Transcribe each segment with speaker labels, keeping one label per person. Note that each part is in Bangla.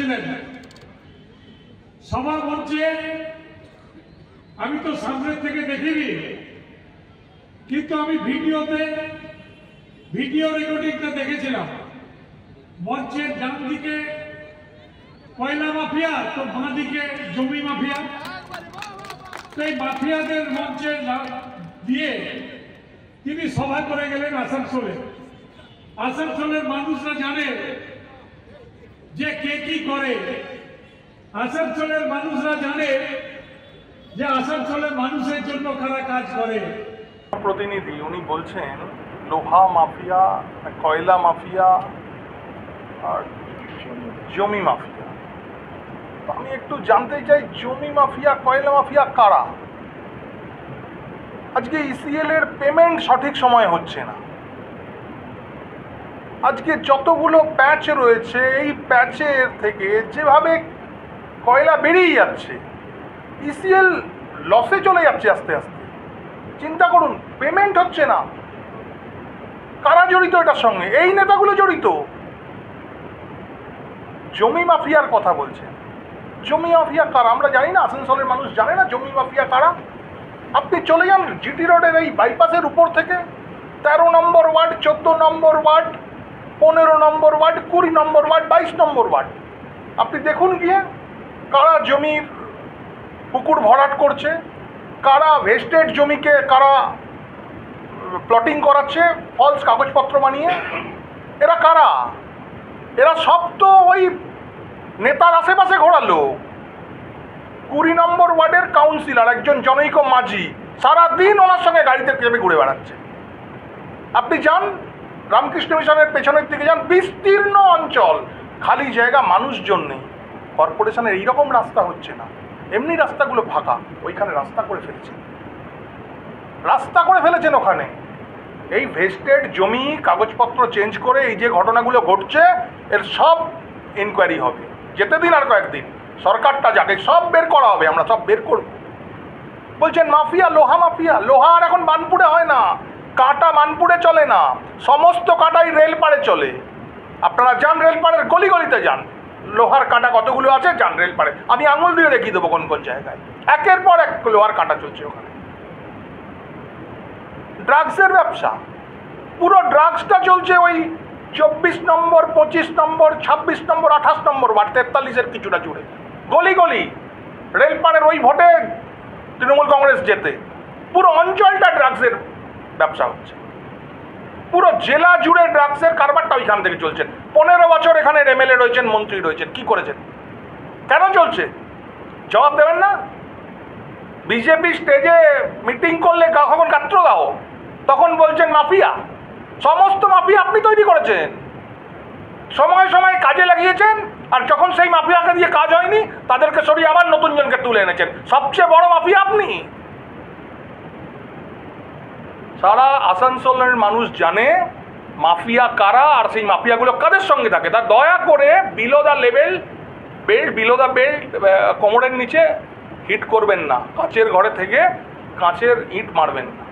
Speaker 1: করেছিলেন সভা মঞ্চে। আমি তো সামনের থেকে দেখিনি, কিন্তু আমি ভিডিও রেকর্ডিংটা দেখেছিলাম। মঞ্চের ডান দিকে কয়লা মাফিয়া, তো বাঁ দিকে জমি মাফিয়া। সেই মাফিয়াদের মঞ্চে দিয়ে তিনি সভা করে গেলেন আসানসোলে। আসানসোলের মানুষরা জানে যে কে কি করে। আসানসোলের মানুষরা জানে যে আসানসোলের মানুষের জন্য কারা কাজ করে।
Speaker 2: প্রতিনিধি উনি বলছেন লোহা মাফিয়া, কয়লা মাফিয়া আর জমি মাফিয়া। আমি একটু জানতে চাই, জমি মাফিয়া কয়লা মাফিয়া কারা? আজকে ইসিএল এর পেমেন্ট সঠিক সময় হচ্ছে না। আজকে যতগুলো প্যাচ রয়েছে, এই প্যাচের থেকে যেভাবে কয়লা বেরিয়ে যাচ্ছে, ইসিএল লসে চলে যাচ্ছে আস্তে আস্তে। চিন্তা করুন, পেমেন্ট হচ্ছে না। কারা জড়িত এটার সঙ্গে? এই নেতাগুলো জড়িত। জমি মাফিয়ার কথা বলছে। জমি মাফিয়া কারা আমরা জানি না? আসানসোলের মানুষ জানে না জমি মাফিয়া কারা? আপনি চলে যান জিটি রোডের এই বাইপাসের উপর থেকে 13 নম্বর ওয়ার্ড, 14 নম্বর ওয়ার্ড, 15 নম্বর ওয়ার্ড, 20 নম্বর ওয়ার্ড, 22 নম্বর ওয়ার্ড। আপনি দেখুন গিয়ে কারা জমির পুকুর ভরাট করছে, কারা ভেস্টেড জমিকে কারা প্লটিং করাচ্ছে ফলস কাগজপত্র বানিয়ে। এরা কারা? এরা সব তো ওই নেতার আশেপাশে ঘোরা লোক। 20 নম্বর ওয়ার্ডের কাউন্সিলর একজন জনৈক মাঝি সারাদিন ওনার সঙ্গে গাড়িতে চেপে ঘুরে বেড়াচ্ছে। আপনি যান রামকৃষ্ণ মিশনের পেছনের দিকে যান, বিস্তীর্ণ অঞ্চল, খালি জায়গা, মানুষজন নেই। কর্পোরেশনের এইরকম রাস্তা হচ্ছে না, এমনি রাস্তাগুলো ফাঁকা। ওইখানে রাস্তা করে ফেলেছেন ওখানে। এই ভেস্টেড জমি কাগজপত্র চেঞ্জ করে এই যে ঘটনাগুলো ঘটছে, এর সব ইনকোয়ারি হবে। যেতে দিন আর কয়েকদিন, সরকারটা যাকে সব বের করা হবে, আমরা সব বের করব। বলছেন মাফিয়া, লোহা মাফিয়া। লোহা আর এখন বানপুরে হয় না, কাঁটা বানপুরে চলে না, সমস্ত কাঁটাই রেলপাড়ে চলে। আপনারা যান রেলপাড়ের গলি গলিতে যান, লোহার কাঁটা কতগুলো আছে যান রেলপাড়ে। আমি আঙুল দিয়ে দেখিয়ে দেবো কোন কোন জায়গায় একের পর এক লোহার কাঁটা চলছে ওখানে। ড্রাগসের ব্যবসা, পুরো ড্রাগসটা চলছে ওই 24 নম্বর, 25 নম্বর, 26 নম্বর, 28 নম্বর ওয়ার্ড, 43-এর কিছুটা জুড়ে গলি গলি। রেলপাড়ের ওই ভোটে তৃণমূল কংগ্রেস জেতে, পুরো অঞ্চলটা ড্রাগসের ব্যবসা হচ্ছে। পুরো জেলা জুড়ে ড্রাগসের কারবারটা ওইখান থেকে চলছে। 15 বছর এখানে এমএলএ রয়েছেন, মন্ত্রী রয়েছেন, কি করেছেন? কেন চলছে? জবাব দেবেন না? বিজেপি স্টেজে মিটিং করলে কখন গাত্র দাও, তখন বলছেন মাফিয়া। সমস্ত মাফিয়া আপনি তৈরি করেছেন, সময় সময় কাজে লাগিয়েছেন, আর যখন সেই মাফিয়াকে দিয়ে কাজ হয়নি তাদেরকে সরিয়ে আবার নতুন জনকে তুলে এনেছেন। সবচেয়ে বড় মাফিয়া আপনি। সারা আসানসোলের মানুষ জানে মাফিয়া কারা, আর সেই মাফিয়াগুলো কাদের সঙ্গে থাকে। তা দয়া করে বিলো দ্য বেল্ট কোমরের নিচে হিট করবেন না, কাঁচের ঘরে থেকে কাঁচের ইট মারবেন না।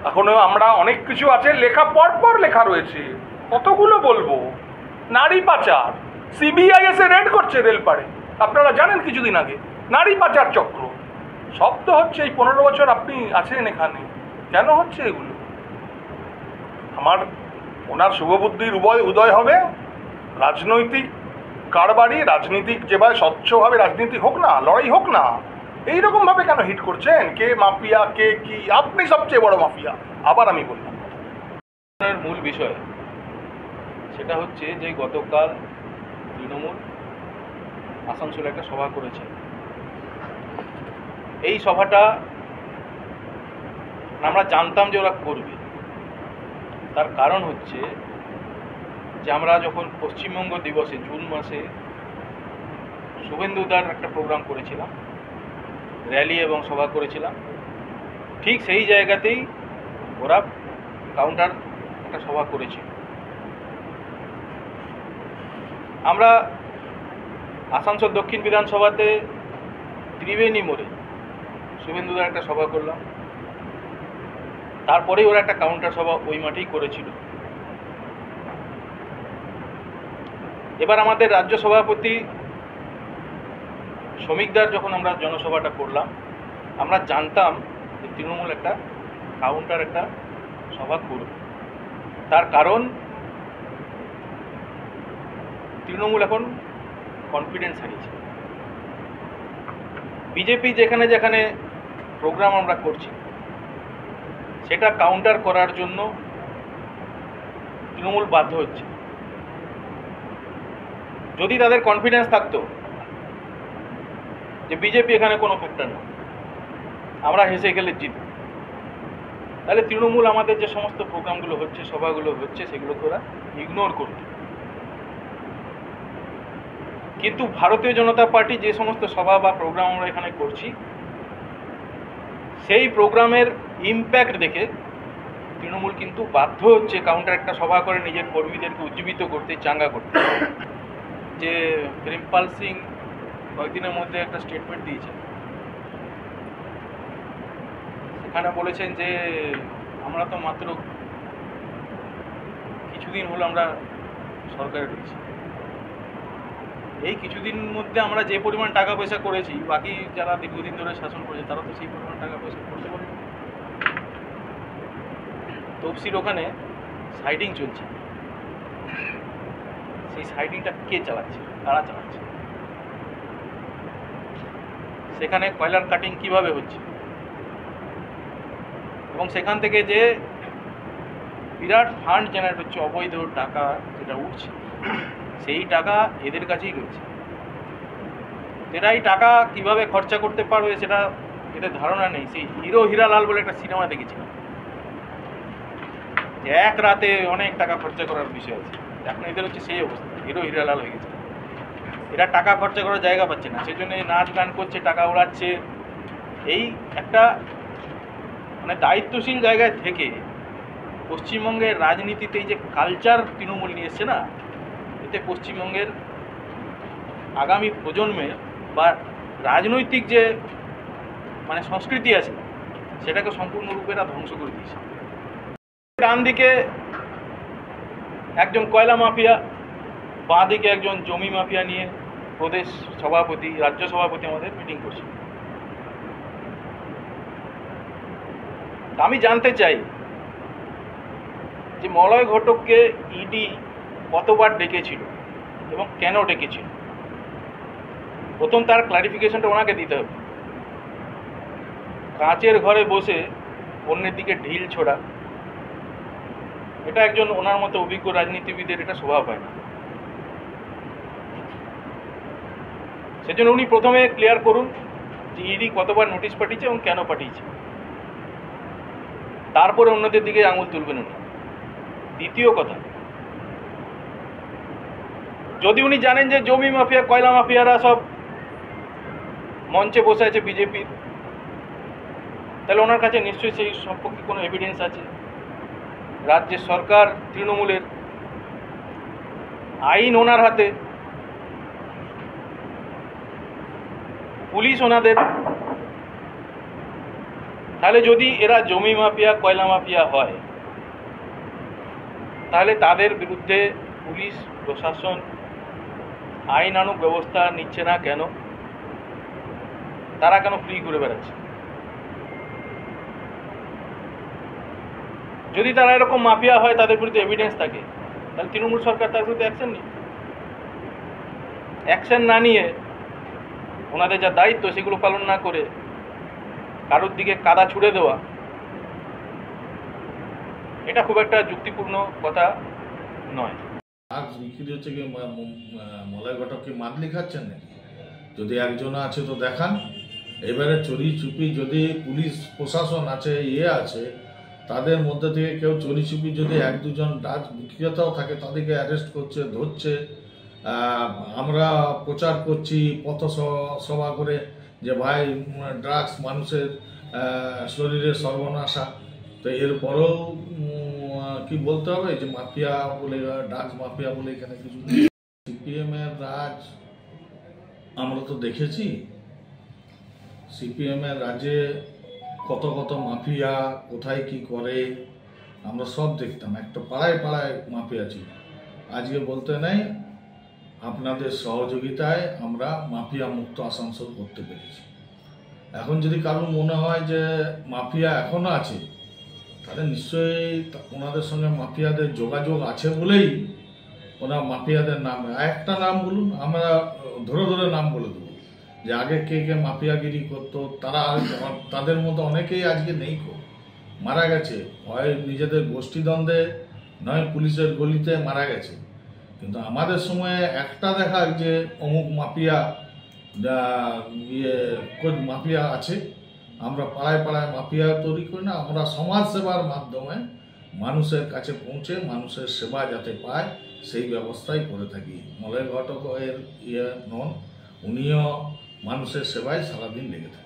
Speaker 2: এখনো আমরা অনেক কিছু আছে লেখা, পরপর লেখা রয়েছে, কতগুলো বলবো। নারী পাচার, সিবিআই এসে রেড করছে রেলপাড়ে, আপনারা জানেন কিছুদিন আগে। নারী পাচার চক্র সব তো হচ্ছে। এই 15 বছর আপনি আছেন এখানে, কেন হচ্ছে এগুলো? ওনার শুভবুদ্ধির উদয় হবে, রাজনৈতিক কারবারি, রাজনীতিক যেভাবে স্বচ্ছভাবে রাজনীতি হোক না, লড়াই হোক না, এইরকমভাবে কেন হিট করছেন? কে মাফিয়া, কে কি? আপনি সবচেয়ে বড় মাফিয়া। আবার আমি বললাম,
Speaker 3: মূল বিষয় সেটা হচ্ছে যে গতকাল তৃণমূল আসানসোলে একটা সভা করেছে। এই সভাটা আমরা জানতাম যে ওরা করবে। তার কারণ হচ্ছে যে আমরা যখন পশ্চিমবঙ্গ দিবসে জুন মাসে শুভেন্দুদার একটা প্রোগ্রাম করেছিলাম, র্যালি এবং সভা করেছিলাম, ঠিক সেই জায়গাতেই ওরা কাউন্টার একটা সভা করেছিল। আমরা আসানসোল দক্ষিণ বিধানসভাতে ত্রিবেণী মোড়ে শুভেন্দুদার একটা সভা করলাম, তারপরেই ওরা একটা কাউন্টার সভা ওই মাঠেই করেছিল। এবার আমাদের রাজ্য সভাপতি শ্রমিকদের যখন আমরা জনসভাটা করলাম, আমরা জানতাম যে তৃণমূল একটা কাউন্টার একটা সভা করবে। তার কারণ তৃণমূল এখন কনফিডেন্স হারিয়েছে। বিজেপি যেখানে যেখানে প্রোগ্রাম আমরা করছি সেটা কাউন্টার করার জন্য তৃণমূল বাধ্য হচ্ছে। যদি তাদের কনফিডেন্স থাকতো যে বিজেপি এখানে কোনো ফ্যাক্টর না, আমরা হেসে গেলে জিত, তাহলে তৃণমূল আমাদের যে সমস্ত প্রোগ্রামগুলো হচ্ছে, সভাগুলো হচ্ছে, সেগুলোকে ওরা ইগনোর করত। কিন্তু ভারতীয় জনতা পার্টি যে সমস্ত সভা বা প্রোগ্রাম আমরা এখানে করছি, সেই প্রোগ্রামের ইম্প্যাক্ট দেখে তৃণমূল কিন্তু বাধ্য হচ্ছে কাউন্টার একটা সভা করে নিজের কর্মীদেরকে উজ্জীবিত করতে, চাঙ্গা করতে। যে প্রেমপাল সিং কয়েকদিনের মধ্যে একটা স্টেটমেন্ট দিয়েছেন, সেখানে বলেছেন যে আমরা তো মাত্র কিছুদিন হলো আমরা সরকারে রয়েছি, এই কিছুদিন মধ্যে আমরা যে পরিমাণ টাকা পয়সা করেছি, বাকি যারা দীর্ঘদিন ধরে শাসন করেছে তারা তো সেই পরিমাণ টাকা পয়সা করতে পারেনি। তফসির ওখানে সাইডিং চলছে, সেই সাইডিংটা কে চালাচ্ছে, কারা চালাচ্ছে? সেখানে কয়লার কাটিং কিভাবে হচ্ছে, এবং সেখান থেকে যে বিরাট ফান্ড জেনারেট হচ্ছে, অবৈধ টাকা যেটা উঠছে, সেই টাকা এদের কাছেই রয়েছে। এরা এই টাকা কিভাবে খরচা করতে পারবে সেটা এদের ধারণা নেই। সেই হিরো হীরালাল বলে একটা সিনেমা দেখেছিলাম, যে এক রাতে অনেক টাকা খরচা করার বিষয় আছে। এখন এদের হচ্ছে সেই অবস্থা, হিরো হীরালাল হয়ে গেছে। এরা টাকা খরচা করার জায়গা পাচ্ছে না, সেই জন্য নাচ গান করছে, টাকা উড়াচ্ছে। এই একটা মানে দায়িত্বশীল জায়গায় থেকে পশ্চিমবঙ্গের রাজনীতিতে এই যে কালচার তৃণমূল নিয়ে এসছে না, এতে পশ্চিমবঙ্গের আগামী প্রজন্মের বা রাজনৈতিক যে মানে সংস্কৃতি আছে সেটাকে সম্পূর্ণরূপে এরা ধ্বংস করে দিয়েছে। ডান দিকে একজন কয়লা মাফিয়া, বাঁ দিকে একজন জমি মাফিয়া নিয়ে প্রদেশ সভাপতি, রাজ্য সভাপতি আমাদের মিটিং করছে। আমি জানতে চাই যে মলয় ঘটককে ইডি কতবার ডেকেছিল এবং কেন ডেকেছিল। প্রথম তার ক্লারিফিকেশনটা ওনাকে দিতে হবে। কাঁচের ঘরে বসে অন্যের দিকে ঢিল ছোড়া, এটা একজন ওনার মতো অভিজ্ঞ রাজনীতিবিদের এটা স্বভাব হয় না। সেজন্য উনি প্রথমে ক্লিয়ার করুন যে ইডি কতবার নোটিশ পাঠিয়েছে এবং কেন পাঠিয়েছে, তারপরে অন্যদের দিকে আঙুল তুলবেন উনি। দ্বিতীয় কথা, যদি উনি জানেন যে জমি মাফিয়া, কয়লা মাফিয়ারা সব মঞ্চে বসে আছে বিজেপির, তাহলে ওনার কাছে নিশ্চয়ই সেই সম্পর্কে কোনো এভিডেন্স আছে। রাজ্যের সরকার তৃণমূলের, আইন ওনার হাতে, পুলিশ ওনাদের। তাহলে যদি এরা জমি মাফিয়া, কয়লা মাফিয়া হয়, তাহলে তাদের বিরুদ্ধে পুলিশ প্রশাসন আইনানুগ ব্যবস্থা নিচ্ছে না কেন? তারা কেন ফ্রি করে বেড়াচ্ছে? যদি তারা এরকম মাফিয়া হয়, তাদের বিরুদ্ধে এভিডেন্স থাকে, তাহলে তৃণমূল সরকার তার বিরুদ্ধে অ্যাকশন নিই। অ্যাকশন না নিয়ে ওনাদের যা দায়িত্ব সেগুলো পালন না করে কারোর দিকে কাদা ছুড়ে দেওয়া, এটা খুব একটা যুক্তিপূর্ণ কথা নয়।
Speaker 4: আজ বিক্রি হচ্ছে কি মলয় ঘটক কি মাদলি খাচ্ছেন নাকি? যদি একজন আছে তো দেখান। এবারে চুরি চুপি যদি পুলিশ প্রশাসন আছে, আছে, তাদের মধ্যে থেকে কেউ চুরি চুপি যদি এক দুজন ড্রাগস বিক্রেতাও থাকে, তাদেরকে অ্যারেস্ট করছে, ধরছে। আমরা প্রচার করছি পথ সভা করে যে ভাই ড্রাগস মানুষের শরীরে সর্বনাশা, তো এরপরেও কি বলতে হবে যে মাফিয়া বলে, ড্রাগস মাফিয়া বলে এখানে কিছু। সিপিএম এর রাজ আমরা তো দেখেছি, সিপিএম এর রাজ্যে কত কত মাফিয়া কোথায় কি করে আমরা সব দেখতাম। একটা পাড়ায় পাড়ায় মাফিয়া ছিল, আজকে বলতে নেই। আপনাদের সহযোগিতায় আমরা মাফিয়া মুক্ত আসানসোল করতে পেরেছি। এখন যদি কারোর মনে হয় যে মাফিয়া এখনো আছে, তাহলে নিশ্চয়ই ওনাদের সঙ্গে মাফিয়াদের যোগাযোগ আছে বলেই ওনার মাফিয়াদের নাম। একটা নাম বলুন, আমরা ধরে ধরে নাম বলে দেবো যে আগে কে কে মাফিয়াগিরি করতো। তারা তাদের মতো অনেকেই আজকে নেই, মারা গেছে, হয় নিজেদের গোষ্ঠীদ্বন্দ্বে নয় পুলিশের গলিতে মারা গেছে। কিন্তু আমাদের সময়ে একটা দেখা যে অমুক মাফিয়া মাফিয়া আছে। আমরা পাড়ায় পাড়ায় মাফিয়া তৈরি করি না, আমরা সমাজ সেবার মাধ্যমে মানুষের কাছে পৌঁছে মানুষের সেবা যাতে পায় সেই ব্যবস্থাই করে থাকি। মলয় ঘটক এর নন, উনিও মানুষের সেবায় সারাদিন লেগে থাকেন।